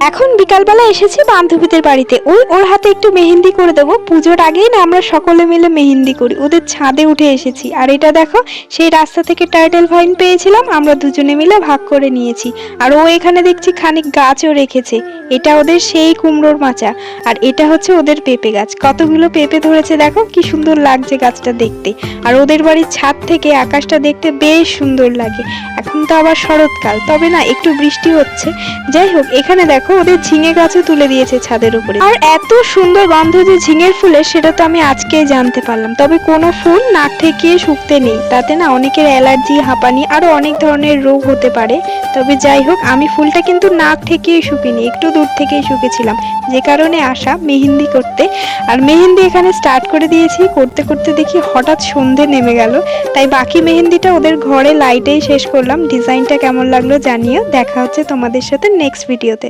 এখন বিকালবেলা এসেছি বান্ধবীদের বাড়িতে। ওর হাতে একটু মেহেন্দি করে দেবো। পুজোর আগেই না আমরা সকলে মিলে মেহেন্দি করি। ওদের ছাদে উঠে এসেছি। আর এটা দেখো, সেই রাস্তা থেকে টার্টেল ভাইন পেয়েছিলাম, আমরা দুজনে মিলে ভাগ করে নিয়েছি। আর ও এখানে দেখছি খানিক গাছও রেখেছে। এটা ওদের সেই কুমড়োর মাচা। আর এটা হচ্ছে ওদের পেঁপে গাছ। কতগুলো পেঁপে ধরেছে দেখো, কি সুন্দর লাগছে গাছটা দেখতে। আর ওদের বাড়ির ছাদ থেকে আকাশটা দেখতে বেশ সুন্দর লাগে। এখন তো আবার শরৎকাল, তবে না একটু বৃষ্টি হচ্ছে। যাই হোক, এখানে দেখো ওদের ঝিঙে গাছও তুলে দিয়েছে ছাদের উপরে। আর এত সুন্দর গন্ধ যে ঝিঙের ফুলের, সেটা তো আমি আজকেই জানতে পারলাম। তবে কোনো ফুল নাক ঠেকিয়ে শুকতে নেই, তাতে না অনেকের অ্যালার্জি, হাঁপানি আরো অনেক ধরনের রোগ হতে পারে। তবে যাই হোক, আমি ফুলটা কিন্তু নাক ঠেকিয়ে শুকিনি, একটু দূর থেকেই শুকেছিলাম, যে কারণে আসা মেহেন্দি করতে। আর মেহেন্দি এখানে স্টার্ট করে দিয়েছি, করতে করতে দেখি হঠাৎ সন্ধে নেমে গেল। তাই বাকি মেহেন্দিটা ওদের ঘরে লাইটেই শেষ করলাম। ডিজাইনটা কেমন লাগলো জানিও। দেখা হচ্ছে তোমাদের সাথে নেক্সট ভিডিওতে।